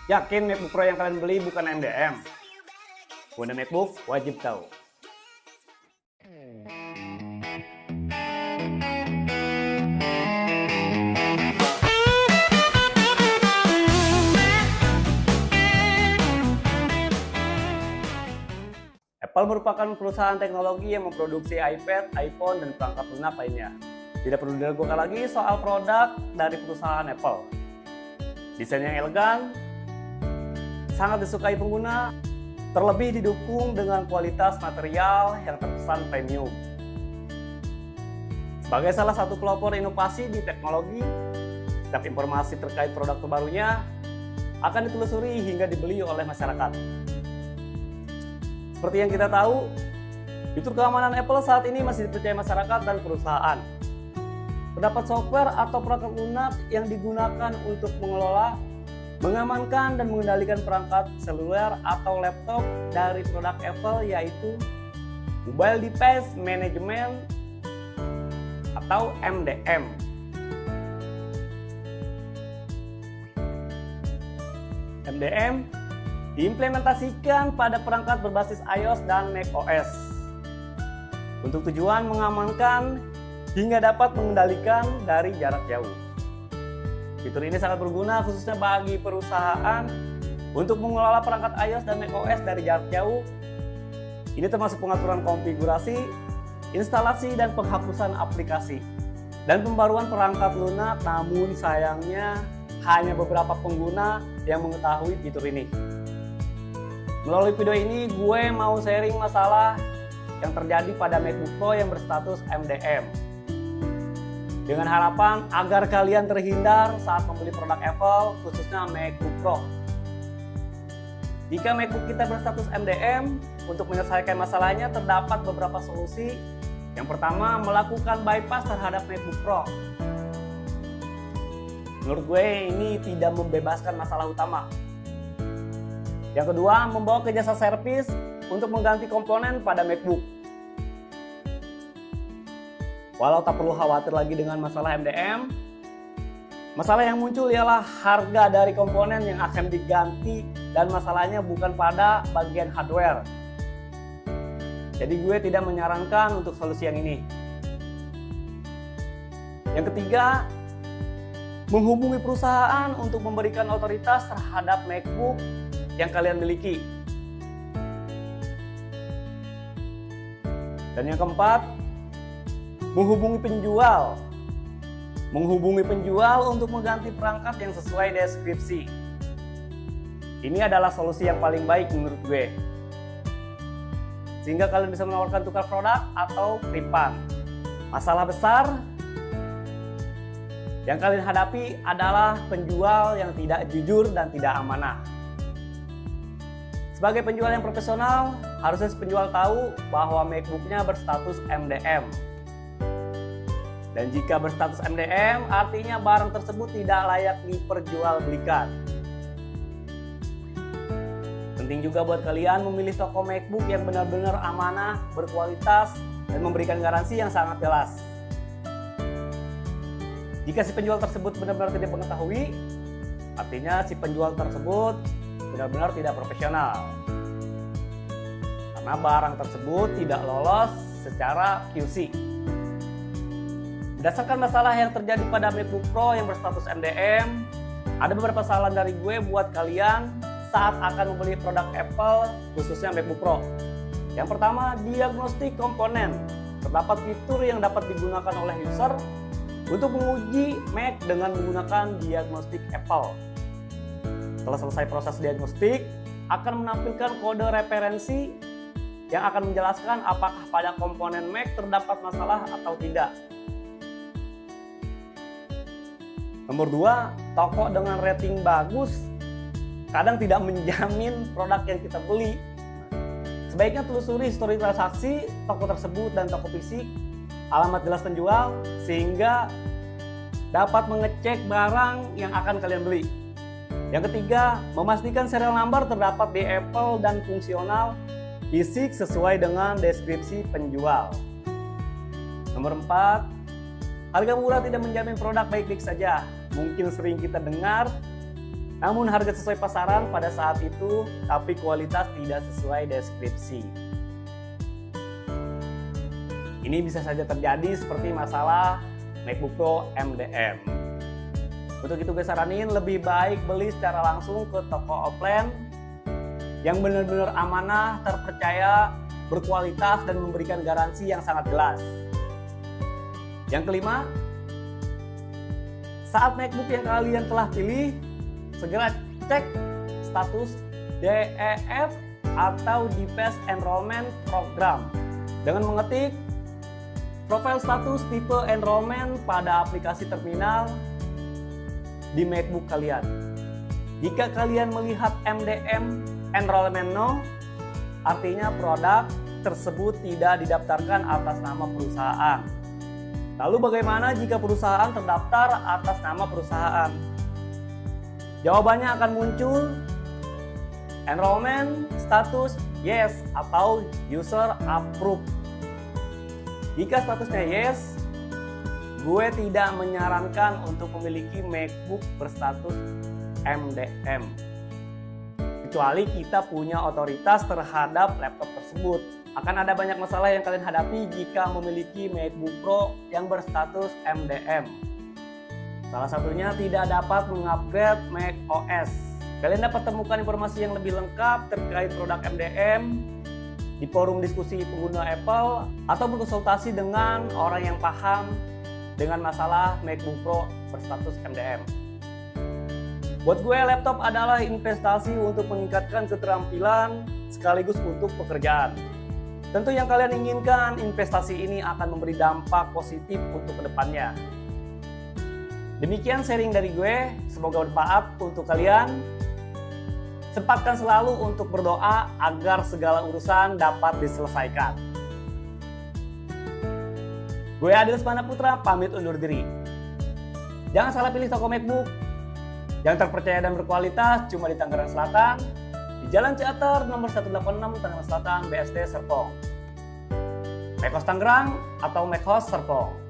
Yakin MacBook Pro yang kalian beli bukan MDM? Pengguna MacBook wajib tahu. Apple merupakan perusahaan teknologi yang memproduksi iPad, iPhone, dan perangkat lunak lainnya. Tidak perlu diragukan lagi soal produk dari perusahaan Apple. Desain yang elegan, sangat disukai pengguna, terlebih didukung dengan kualitas material yang terkesan premium. Sebagai salah satu pelopor inovasi di teknologi, setiap informasi terkait produk terbarunya akan ditelusuri hingga dibeli oleh masyarakat. Seperti yang kita tahu, fitur keamanan Apple saat ini masih dipercaya masyarakat dan perusahaan. Terdapat software atau perangkat lunak yang digunakan untuk mengelola, mengamankan, dan mengendalikan perangkat seluler atau laptop dari produk Apple, yaitu Mobile Device Management atau MDM. MDM diimplementasikan pada perangkat berbasis iOS dan macOS untuk tujuan mengamankan hingga dapat mengendalikan dari jarak jauh. Fitur ini sangat berguna khususnya bagi perusahaan untuk mengelola perangkat iOS dan macOS dari jarak jauh. Ini termasuk pengaturan konfigurasi, instalasi dan penghapusan aplikasi, dan pembaruan perangkat lunak, namun sayangnya hanya beberapa pengguna yang mengetahui fitur ini. Melalui video ini gue mau sharing masalah yang terjadi pada MacBook Pro yang berstatus MDM. Dengan harapan agar kalian terhindar saat membeli produk Apple, khususnya MacBook Pro. Jika MacBook kita berstatus MDM, untuk menyelesaikan masalahnya terdapat beberapa solusi. Yang pertama, melakukan bypass terhadap MacBook Pro. Menurut gue ini tidak membebaskan masalah utama. Yang kedua, membawa ke jasa servis untuk mengganti komponen pada MacBook. Walau tak perlu khawatir lagi dengan masalah MDM, masalah yang muncul ialah harga dari komponen yang akan diganti dan masalahnya bukan pada bagian hardware. Jadi gue tidak menyarankan untuk solusi yang ini. Yang ketiga, menghubungi perusahaan untuk memberikan otoritas terhadap MacBook yang kalian miliki. Dan yang keempat, menghubungi penjual. Menghubungi penjual untuk mengganti perangkat yang sesuai deskripsi. Ini adalah solusi yang paling baik menurut gue. Sehingga kalian bisa menawarkan tukar produk atau refund. Masalah besar yang kalian hadapi adalah penjual yang tidak jujur dan tidak amanah. Sebagai penjual yang profesional, harusnya penjual tahu bahwa MacBook-nya berstatus MDM. Dan jika berstatus MDM, artinya barang tersebut tidak layak diperjualbelikan. Penting juga buat kalian memilih toko MacBook yang benar-benar amanah, berkualitas, dan memberikan garansi yang sangat jelas. Jika si penjual tersebut benar-benar tidak mengetahui, artinya si penjual tersebut benar-benar tidak profesional. Karena barang tersebut tidak lolos secara QC. Berdasarkan masalah yang terjadi pada MacBook Pro yang berstatus MDM, ada beberapa saran dari gue buat kalian saat akan membeli produk Apple, khususnya MacBook Pro. Yang pertama, diagnostik komponen. Terdapat fitur yang dapat digunakan oleh user untuk menguji Mac dengan menggunakan diagnostik Apple. Setelah selesai proses diagnostik, akan menampilkan kode referensi yang akan menjelaskan apakah pada komponen Mac terdapat masalah atau tidak. Nomor 2, toko dengan rating bagus kadang tidak menjamin produk yang kita beli. Sebaiknya telusuri histori transaksi toko tersebut dan toko fisik, alamat jelas penjual, sehingga dapat mengecek barang yang akan kalian beli. Yang ketiga, memastikan serial number terdapat di Apple dan fungsional fisik sesuai dengan deskripsi penjual. Nomor 4, harga murah tidak menjamin produk baik-baik saja. Mungkin sering kita dengar Namun harga sesuai pasaran pada saat itu, tapi kualitas tidak sesuai deskripsi. Ini bisa saja terjadi seperti masalah MacBook Pro MDM. Untuk itu gue saranin lebih baik beli secara langsung ke toko offline yang benar-benar amanah, terpercaya, berkualitas, dan memberikan garansi yang sangat jelas. Yang kelima, saat MacBook yang kalian telah pilih, segera cek status DEF atau Device Enrollment Program dengan mengetik profile status tipe enrollment pada aplikasi terminal di MacBook kalian. Jika kalian melihat MDM Enrollment No, artinya produk tersebut tidak didaftarkan atas nama perusahaan. Lalu bagaimana jika perusahaan terdaftar atas nama perusahaan? Jawabannya akan muncul enrollment status yes atau user approved. Jika statusnya yes, gue tidak menyarankan untuk memiliki MacBook berstatus MDM. Kecuali kita punya otoritas terhadap laptop tersebut. Akan ada banyak masalah yang kalian hadapi jika memiliki MacBook Pro yang berstatus MDM. Salah satunya tidak dapat mengupgrade macOS. Kalian dapat temukan informasi yang lebih lengkap terkait produk MDM di forum diskusi pengguna Apple atau berkonsultasi dengan orang yang paham dengan masalah MacBook Pro berstatus MDM. Buat gue, laptop adalah investasi untuk meningkatkan keterampilan sekaligus untuk pekerjaan. Tentu yang kalian inginkan, investasi ini akan memberi dampak positif untuk kedepannya. Demikian sharing dari gue, semoga bermanfaat untuk kalian. Sempatkan selalu untuk berdoa agar segala urusan dapat diselesaikan. Gue Adil Semana Putra, pamit undur diri. Jangan salah pilih toko MacBook yang terpercaya dan berkualitas cuma di Tangerang Selatan, di Jalan Ciater nomor 186 Tangerang Selatan, BSD Serpong. MacOS Tangerang atau MacOS Serpong.